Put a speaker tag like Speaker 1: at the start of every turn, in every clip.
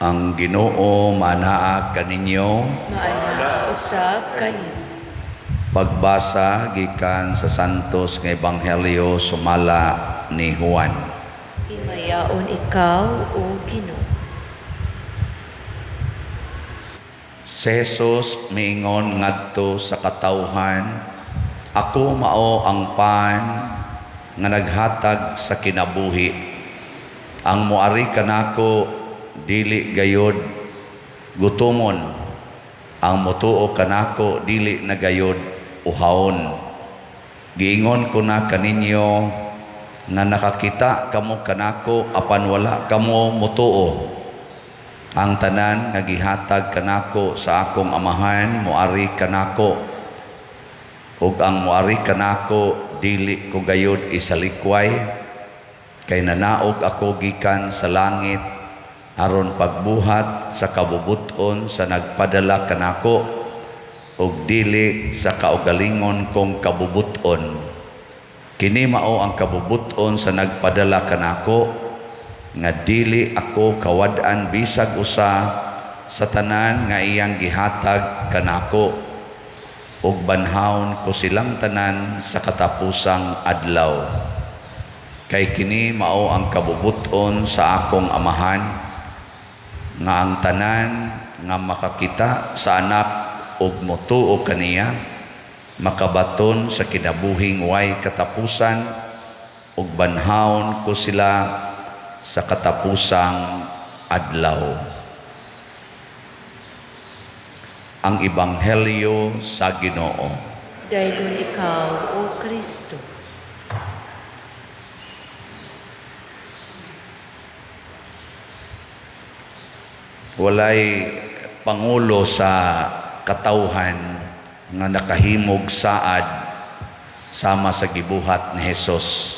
Speaker 1: Ang Ginoo manaa kaninyo.
Speaker 2: Maana usab kanin.
Speaker 1: Pagbasa gikan sa santos nga ebanghelyo sumala ni Juan.
Speaker 2: Himayaon ikaw o Ginoo.
Speaker 1: Si Jesus miingon ngadto sa katawhan, ako mao ang pan nga naghatag sa kinabuhi. Ang moari kanako dili gayod gutomon, ang motuo kanako dili na gayod uhawon. Giingon ko na kaninyo nga nakakita kamo kanako apan wala kamo motuo. Ang tanan nga gihatag kanako sa akong amahan moari kanako, ug ang moari kanako dili ko gayud isalikway, kay nanaog ako gikan sa langit aron pagbuhat sa kabubuton sa nagpadala kanako, ug dili sa kaugalingon kong kabubuton. Kini mao ang kabubuton sa nagpadala kanako, nga dili ako kawad-an bisag usa sa tanan nga iyang gihatag kanako, ug banhawon ko silang tanan sa katapusang adlaw. Kay kini mao ang kabubuton sa akong amahan, nga ang tanan nga makakita sa anak ug motuo kaniya makabaton sa kinabuhing way katapusan, ug banhawon ko sila sa katapusang adlaw. Ang Ebanghelyo sa Ginoo.
Speaker 2: Daygon ikaw o Kristo.
Speaker 1: Walay pangulo sa katawhan nga nakahimog saad sama sa gibuhat ni Jesus.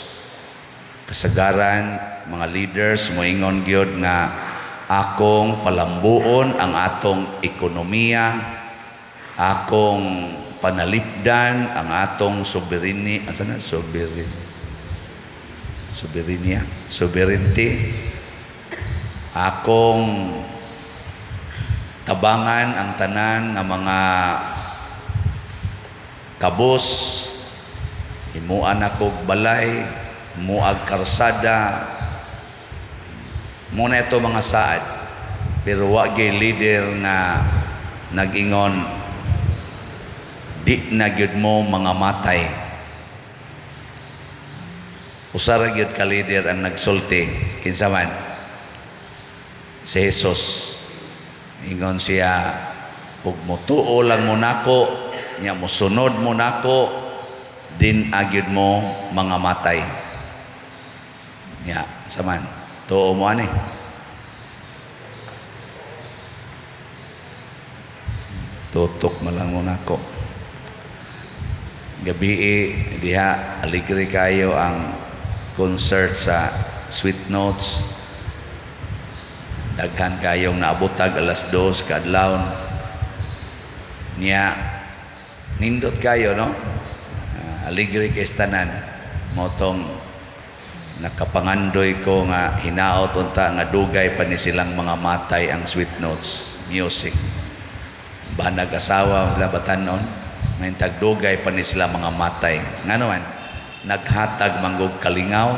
Speaker 1: Kasagaran mga leaders moingon gyud nga akong palambuon ang atong ekonomiya, akong panalipdan ang atong sovereignty, akong tabangan ang tanan nga mga kabos, himuan ako balay, muag karsada, muna ito mga saad. Pero wag leader nga nag-ingon di na gyud mo mga matay. Usara gyud ka leader ang nagsulti kinsa man si Jesus. Ingon siya, ug motuo lang mo nako, nya mosunod mo nako, din agyud mo mga matay. Ya, saman. Tuo mo ani. Tutok mo lang muna ko. Gabi diha aligre kayo ang concert sa Sweet Notes. Daghan kayong naabutag alas 2 kadlawon. Niya nindot kayo no? Aligre kay tanan motong nakapangandoy ko nga hinaot unta nga dugay pa ni silang mga matay ang Sweet Notes music. Banag asawa sila batanon, may tagdugay pa ni sila mga matay. Nga naman, naghatag manggog kalingaw,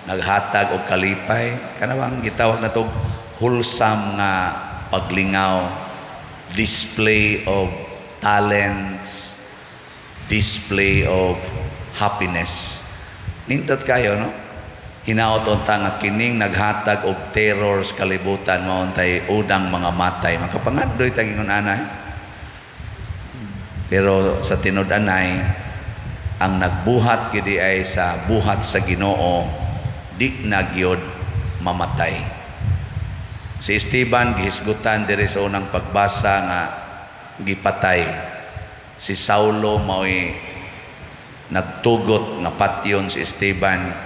Speaker 1: naghatag og kalipay, kanawang gitawag na to wholesome nga paglingaw, display of talents, display of happiness. Nindot kayo, no? Hinaot unta nga kining naghatag og terror sa kalibutan mauntay udang mga matay makapangandoy tagingon anay. Pero sa tinud-anay ang nagbuhat gidi ay sa buhat sa Ginoo di na gyud mamatay. Si Esteban gihisgutan diri sa unang pagbasa nga gipatay. Si Saulo mao'y nagtugot nga patyon si Esteban.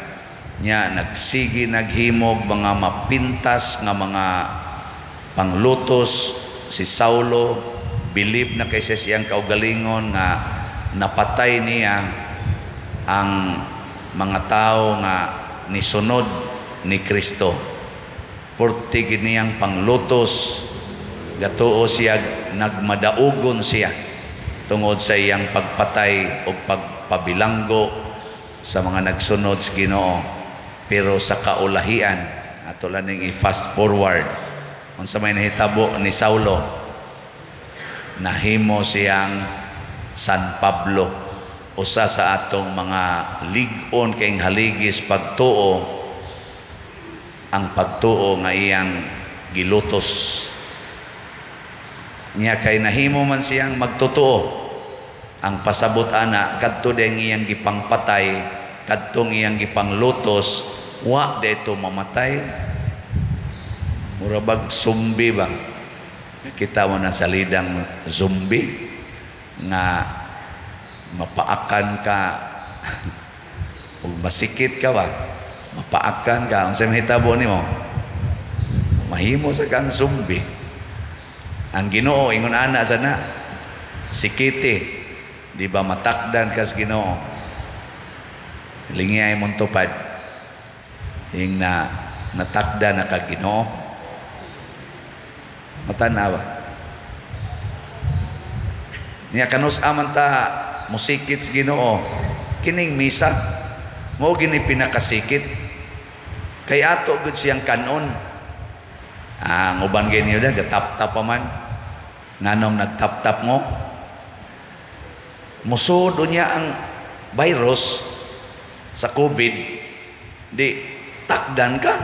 Speaker 1: Nya nagsigi naghimog mga mapintas nga mga panglutos. Si Saulo believe na kay siyang kaugalingon nga napatay niya ang mga tao nga nisunod ni Kristo. porti giniyang panglutos, gatuo siya, nagmadaugon siya tungod sa iyang pagpatay o pagpabilanggo sa mga nagsunod sa Ginoo. Pero sa kaulahian, ato lang ning i-fast forward, unsa may nahitabo ni Saulo, nahimo siyang San Pablo, usa sa atong mga lig-on kayong haligis pagtuo, ang pagtuo nga iyang gilutos niya. Kay nahimo man siyang magtotoo, ang pasabot ana kadto deng iyang gipangpatay, kadtong iyang gipanglutos, wa dito mamatay. Murabag zombie ba? Kita mo na salidang zombie nga mapaakan ka ug masikit ka ba, mapaakan ka, unsay mahitabo nimo, mahimo sa kang zombie. Ang Ginoo ingon ana sana, sikiti, di ba matakdan ka sa Ginoo, lingiyay mong tupad ing na natakda na ka Ginoo, matanawa niya kanus aman ta musikit sa Ginoo. Kining misa mo gini pinakasikit, kay ato gud siyang kanon. Ang uban ganyo da gatap-tap pa man, nganong nagtap-tap mo musudo niya ang virus sa COVID, di takdan ka.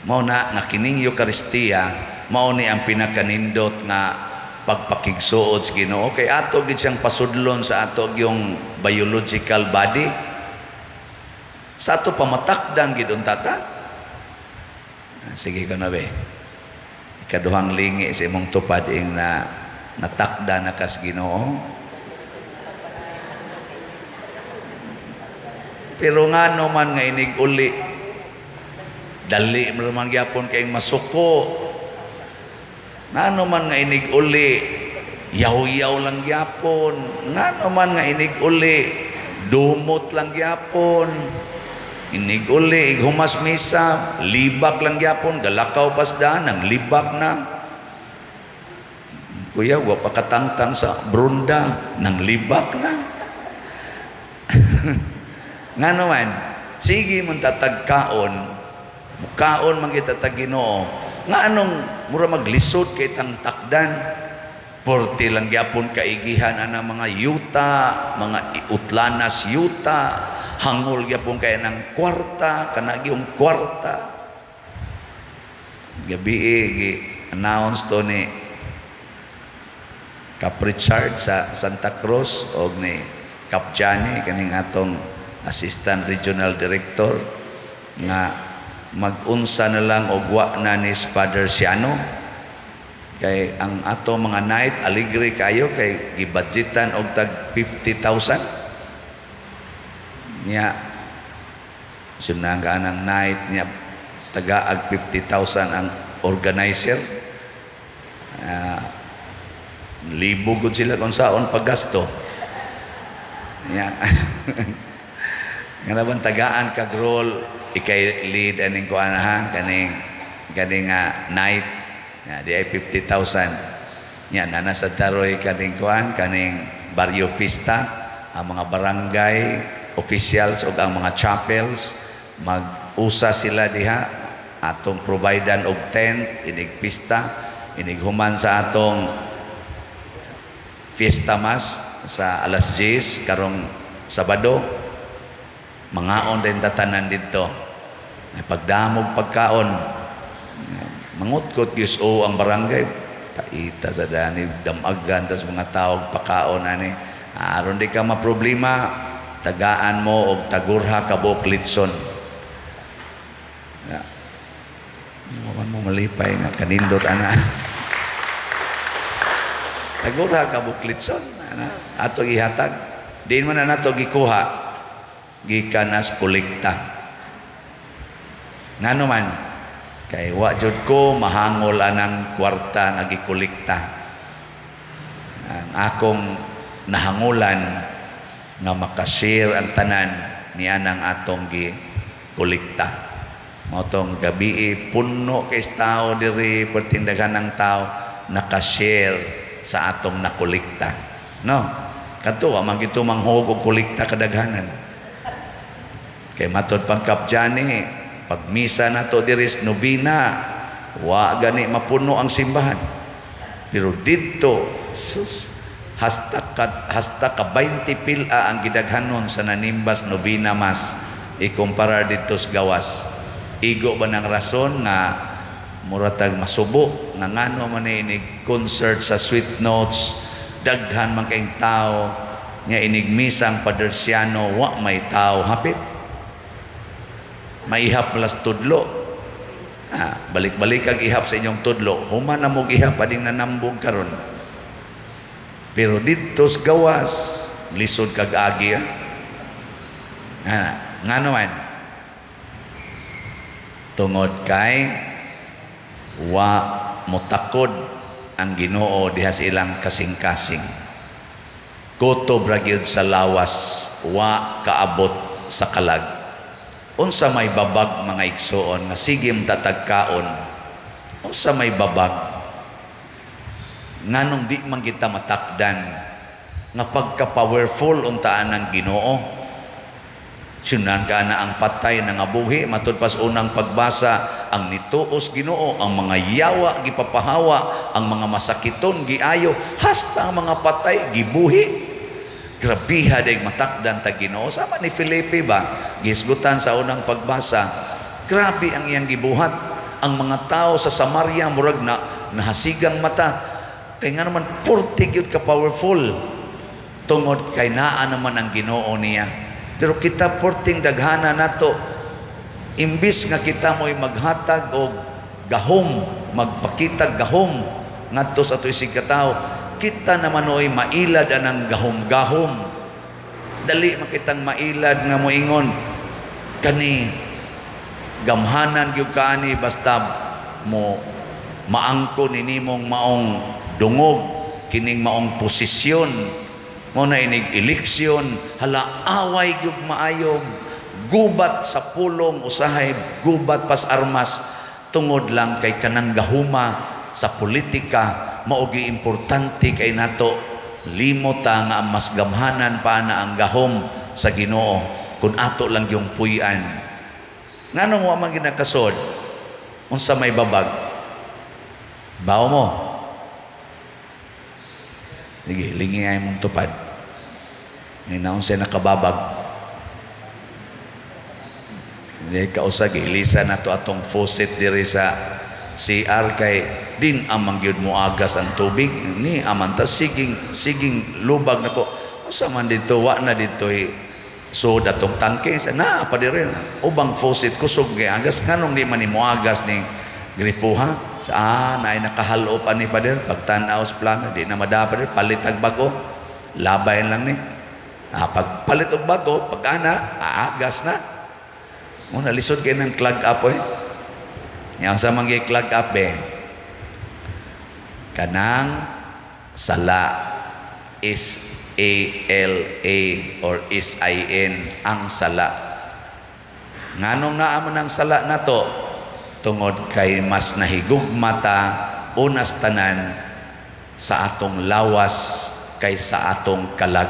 Speaker 1: Mao na nga kining Eucharistia mao ni ang pinakanindot nga pagpakigsuod sa Ginoo, kay ato gid siyang pasudlon sa ato yung biological body, sa ato pamatakdang gid untata. Sige ka na be, ikaduhang lingi sa imong tupad ing na natakda na kas Ginoo. Pero nga man nga inig uli, dali man gyapon kay masuko. Nga man nga inig uli, yaw-yaw lang gyapon. Nga man nga inig uli, dumot lang gyapon. Inig uli, ighumas misa, libak lang gyapon, galakaw pasdaan, nang libak na. Kuya, wa pa katangtang sa brunda, nang libak na. Nga naman, sige mong tatagkaon, mukaon man kita tag Ginoo, nga anong mura maglisod kay tang takdan, porti lang gyapon kaigihan ana mga yuta, mga utlanas yuta, hangol gyapon kay nang kwarta, kanagi yung kwarta. Gabi gi-announce to ni Cap Richard sa Santa Cruz og ni Cap Johnny kaning atong Assistant Regional Director nga mag-unsa na lang og wa na ni Father Siano, kay ang ato mga night aligre kayo kay gibudgetan og tag 50,000 niya sunang ang night niya tagaag 50,000 ang organizer. Libo gud sila kung saon paggasto niya. Nga naman tagaan kag role, ikay lead aning kuan ha, kaning night ya di ay 50,000 nya nana sa taroy kaning kuan, kaning barrio pista, ang mga barangay officials ug ang mga chapels mag-usa sila diha, atong providean og tent, inig pista, inig human sa atong fiesta mas sa alas 10 karong Sabado, mangaon din tatanan dito, ay pagdamog pagkaon, mangutkot giso ang barangay, paita sa dani damagan tas mga tawag pakaon ani, aron di ka maproblema, tagaan mo og tagurha ka buklitson. Mo malipay nga kanindot ana. Tagurha ka buklitson ana, ato gihatag, din man na nato gikuha gikan as kolekta. Ngano man kay wa jud ko mahangol anang kwarta nga gikolekta. Ang akong nahangulan nga makashare ang tanan niya ng atong gikolekta. Motong gabi puno kay tao diri pertindagan ng tao naka-share sa atong nakolekta. No? Kadto wa man gito manghog og kolekta kadaghanan. Kay matod pagkapjani, pag misa nato diri sa nobina, wa gani mapuno ang simbahan. Pero dito sus hasta ka 20 pila ang gidaghanon sa nanimbas nobina mas ikumpara dito sa gawas. Igo ba ng rason nga muratag masubo nga ngano man inig concert sa Sweet Notes daghan man kayong tao nga inigmisang padersiano wa may tao hapit maihap las tudlo balik-balik kag ihap sa inyong tudlo human na mo ihap ading nanambog karon pero dito sa gawas lisod kag agi ngano man tungod kay wa motakod ang Ginoo diha sa ilang kasing-kasing. Kutob ra gyud sa lawas wa kaabot sa kalag. Unsa may babag mga igsoon nga sige tatagkaon. Unsa may babag nganong di man kita matakdan nga pagka-powerful untaan ng Ginoo. Sunan ka na ang patay na nga buhi matud pas unang pagbasa ang nituos Ginoo ang mga yawa gipapahawa ang mga masakiton giayo hasta ang mga patay gibuhi grabiha day matakdan ta Ginoo sama ni Felipe ba gisgutan sa unang pagbasa grabe ang iyang gibuhat ang mga tao sa Samaria murag na nahasigang mata kay nga naman porte gyud ka powerful tungod kay naa naman ang Ginoo niya. Pero kita porting daghana nato imbis nga kita mo'y maghatag og gahom magpakitag gahom ngadto sa atoy sigkatawo kita naman oy mailad anang gahom-gahom dali makitang mailad nga moingon kani gamhanan gyud kaani basta mo maangko ninimong maong dungog kining maong posisyon mo na inig eleksyon hala away gyud maayog gubat sa pulong usahay gubat pas armas tungod lang kay kanang gahuma sa politika maogi importante kay nato limota nga mas gamhanan pa na ang gahom sa Ginoo kun ato lang yung puy-an nganong wa man ginakasod unsa may babag bawo mo sige, lingi ay mong tupad. Ngayon na siya nakababag. Hindi kausag, ilisa na to atong faucet diri sa CR kay din amang gyud mo agas ang tubig. Ni amanta siging lubag na ko. Usa man dito, wa na dito so datong tangke. Na, pa diri. Ubang faucet, kusog kay agas. Kanong di man ni mo agas ni gripuha sa naay nakahalo pa ni pader pagtanaw sa plano di na madapat palit ag bago labay lang ni pag palit og bago pag ana aagas na mo nalisod kay nang clog up yang sa mangi clog up kanang sala is A-L-A or is-I-N ang sala nganong naamon ang sala na to tungod kay mas nahigugma ta unas tanan sa atong lawas kaysa atong kalag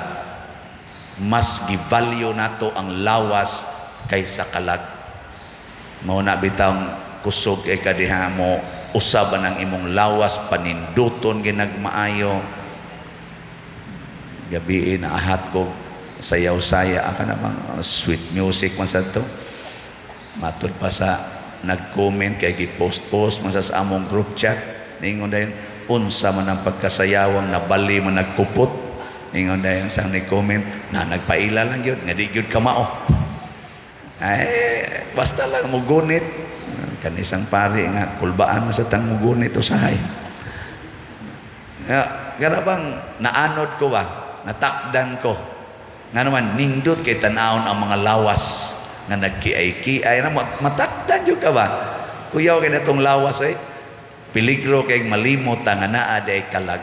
Speaker 1: mas givalue nato ang lawas kaysa kalag mao na bitang kusog kay kadiha mo usab ang imong lawas paninduton ginagmaayo gabi na ahat ko sayaw-saya aka namang sweet music man sa to matud pa sa nag-comment kay gi-post-post man sa among group chat ningon dayon unsa man ang pagkasayawang nabali man nagkupot ningon dayon sang ni-comment na nagpaila lang gyud nga di gyud kamao ay basta lang mo gunit kanisang pari nga kulbaan mo sa tang mo gunit usahay kana bang naanod ko ba natakdan ko nga naman nindot kay tan-awon ang mga lawas nga nagkiay-kiay na matakdan jud ka ba kuyaw kay natong lawas peligro kay malimot nga naa day kalag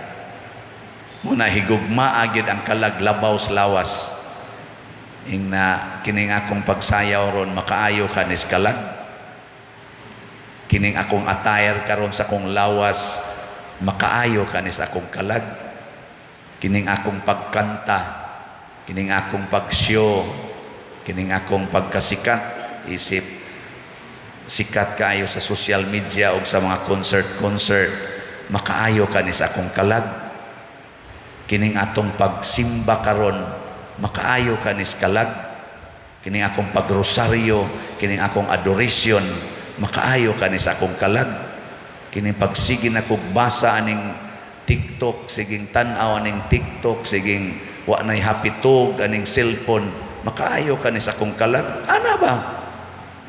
Speaker 1: muna higugma agid ang kalag labaw sa lawas ing na kining akong pagsayaw ron makaayo ka nis kalag Kining akong attire karon sa akong lawas, makaayo kani sa akong kalag. Kining akong pagkanta, kining akong pagshow, kining akong pagkasikat, isip sikat kaayo sa social media o sa mga concert, makaayo kani sa akong kalag. Kining atong pagsimba karon, makaayo kani sa kalag. Kining akong pagrosaryo, kining akong adoration, makaayo kani sa akong kalag. Kining pagsige na kog basa aning TikTok, siging tan-aw aning TikTok, siging wa nay hapitog aning cellphone, makaayo kani sa akong kalag. Ana ba?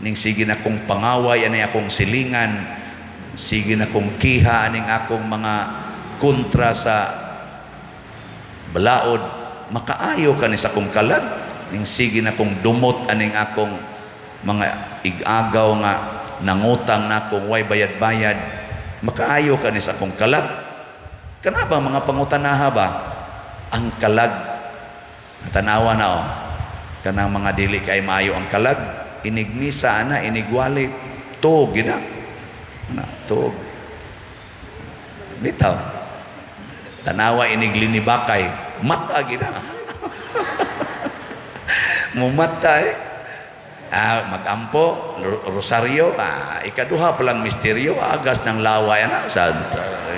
Speaker 1: Ning sige na kong pangaway ani akong silingan, sige na kong kiha aning akong mga kontra sa balaod, makaayo kani sa akong kalag. Ning sige na kong dumot aning akong mga igagaw nga nangutang na akong way bayad-bayad, makaayo kani sa akong kalag. Kana ba mga pangutanaha ba? Ang kalag, tanawa na kanang mga dili kay maayo ang kalag, inigmisa na, inigwali, tuog gina. Tuog. Bitaw. Tanawa iniglinibakay, mata gina. Mumatay. Magampo, rosaryo, ikaduha palang misteryo, agas ng laway na, santa.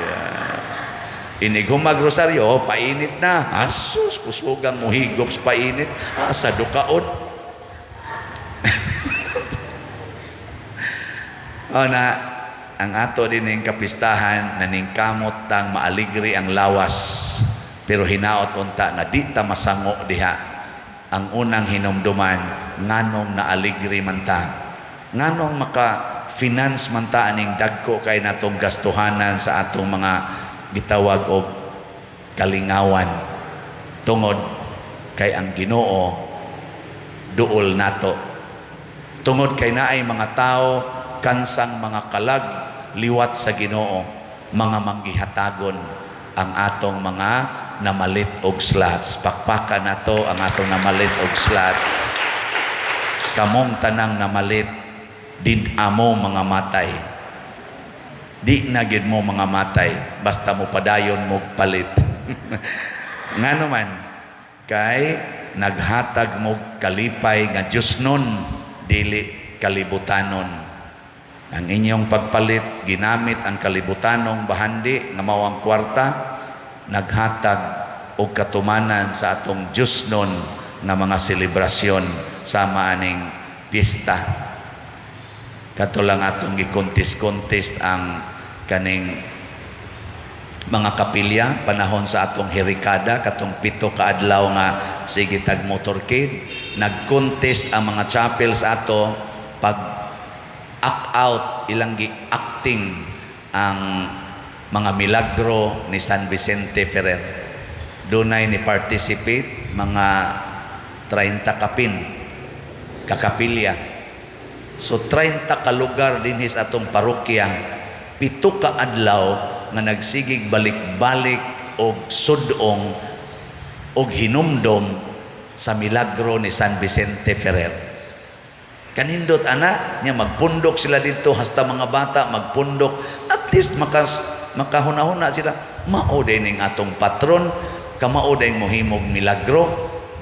Speaker 1: Inig humag rosaryo, painit na. Asus, kusugang muhigop sa painit. Sa dukaon. Ang ato din ng kapistahan, naningkamot tang maaligri ang lawas. Pero hinaot unta nga di ta masango diha. Ang unang hinumduman, nganong naaligri man ta. Nganong maka-finance man ta aning dagko kay natong gastuhanan sa atong mga gitawag og kalingawan. Tungod kay ang Ginoo duol nato. Tungod kay naay mga tao kansang mga kalag liwat sa Ginoo, mga manggihatagon ang atong mga namalit og slots. Pakpakan nato ang atong namalit og slots. Kamong tanang namalit, did amo mga matay. Di na gid mo mga matay, basta mo padayon mo palit. Nga naman, kay naghatag mo kalipay nga Diyos nun, dili kalibutanon. Ang inyong pagpalit, ginamit ang kalibutanong bahandi nga mao ang kwarta, naghatag og katumanan sa atong Diyos nun nga mga selebrasyon sama aning piyesta. Katulang atong gikontis-kontis ang kaning mga kapilya panahon sa atong herikada, katong 7 ka adlaw nga sige tag motorcade, nag-contest ang mga chapels ato pag act out, ilang gi-acting ang mga milagro ni San Vicente Ferrer. Dunay ni participate mga 30 kapin kakapilya. So 30 ka lugar din his atong parokya, 7 ka adlaw nga nagsigig balik-balik og sudong og hinumdom sa milagro ni San Vicente Ferrer. Kanindot ana nya magpundok sila dito, hasta mga bata magpundok, at least makahuna-huna sila. Mao din ning atong patron, kamao din mohimog milagro,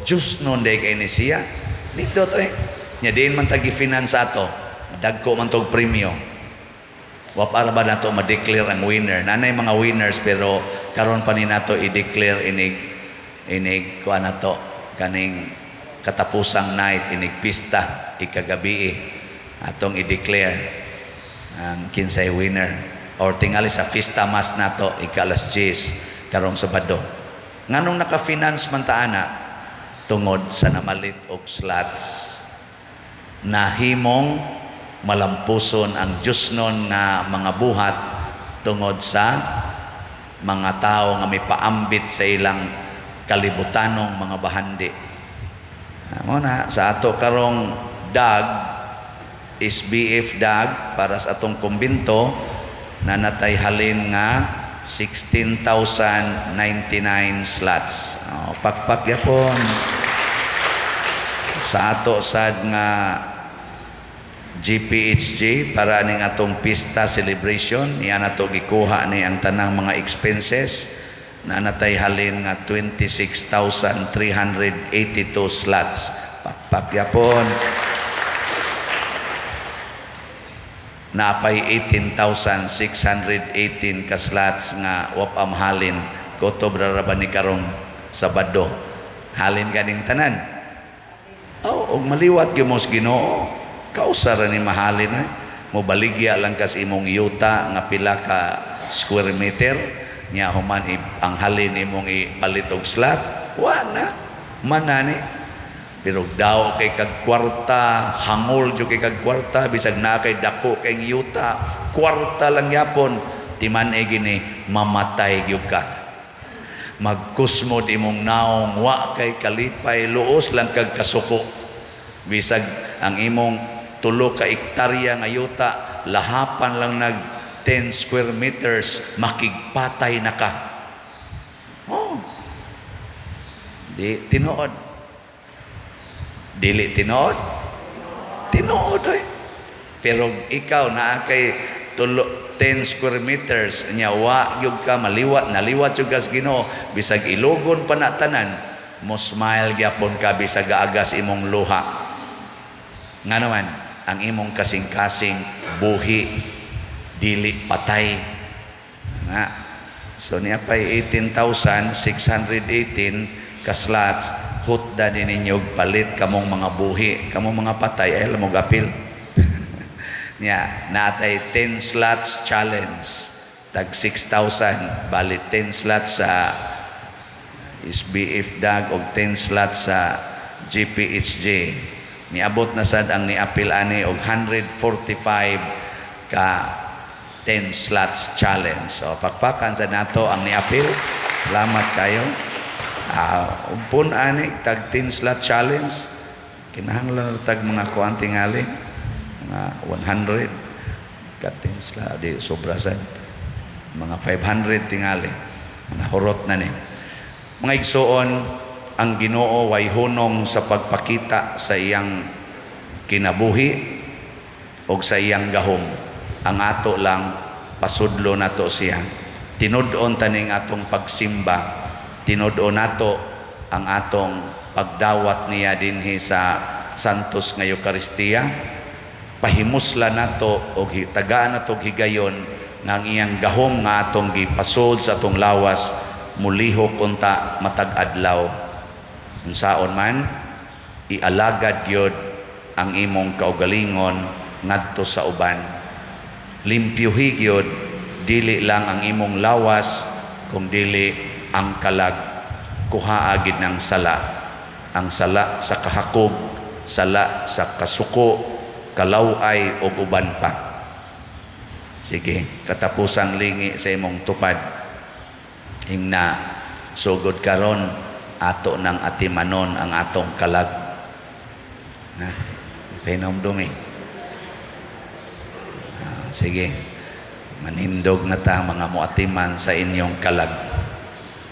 Speaker 1: Diyos nun day kay ni siya. Nindot nya din man tagi finance ato, dagko man tog premyo. Wa para ba nato ma-declare ang winner? Nanay mga winners, pero karon pa ni nato i-declare inig kuan nato kaning katapusang night, inig pista ikagabi atong i-declare ang kinsay winner, or tingali sa Fiesta Mas nato ikalas 10 karong Sabado. Nganong naka-finance man ta ana? Tungod sa namalit og slots, nahimong malampuson ang Diyos nun nga mga buhat tungod sa mga tao nga may paambit sa ilang kalibutanong mga bahandi. Muna sa ato karong dag, SBF dag para sa atong kumbinto, na natay halin nga 16,099 slots. Pakpak yapon. Sa ato sad nga GPHG para aning atong pista celebration. Iyan na to gikuha ni ang tanang mga expenses na natay halin nga 26,382 slots. Pakpakyapon. Napay 18,618 ka slots nga wapam halin kotobra ra ba ni karong Sabado. Halin kaning tanan. Og maliwat gyud mos Ginoo. Kausara ni mahalin ay mobaligya lang kas imong yuta nga pila ka square meter nya human ang halin imong ipalit og slot wa na manani pero daw kay kag kwarta hangol jud kay kag kwarta bisag na kay dako kay yuta kwarta lang yapon timan gini mamatay gyud ka magkusmod imong naong wa kay kalipay luos lang kag kasuko bisag ang imong 3 ka ektarya nga yuta lahapan lang nag 10 square meters makigpatay na ka. Di tinuod. Dili tinuod. Tinuod oy. Pero ikaw na kay 10 square meters nya wa gyud ka maliwat naliwat jud kas Ginoo bisag ilugon pa na tanan mo smile gyapon ka bisag agas imong luha. Nga naman ang imong kasing-kasing buhi dili patay nga so niya pay 18,618 ka slots hutda din ninyo palit kamong mga buhi kamong mga patay ay lamog apil niya natay 10 slots challenge tag 6,000 bali 10 slots sa SBF dag og 10 slots sa GPHG niabot na sad ang niapil ani og 145 ka 10 slots challenge. So pakpakan sa nato ang niapil. Salamat kayo. Umpun ani tag 10 slot challenge. Kinahanglan tag mga kuan tingali mga 100 ka 10 slot di sobra sad. Mga 500 tingali. Nahurot na ni. Mga igsoon ang Ginoo way hunong sa pagpakita sa iyang kinabuhi o sa iyang gahom. Ang ato lang pasudlo nato siya. Tinud-on taning atong pagsimba. Tinud-on nato ang atong pagdawat niya dinhi sa Santos nga Eucharistia. Pahimusla nato o tagaan nato higayon nga ang iyang gahom nga atong gipasod sa atong lawas mulihok unta matag adlaw. Unsaon man ialagad gyud ang imong kaugalingon ngadto sa uban. Limpyuhi gyud dili lang ang imong lawas kung dili ang kalag. Kuhaa gid ng sala. Ang sala sa kahakog, sala sa kasuko, kalaway ug uban pa. Sige, katapusang lingi sa imong tupad. Ingna sugod karon ato ng atimanon ang atong kalag. Na, pinamdumi. Sige, manindog na ta mga muatiman sa inyong kalag.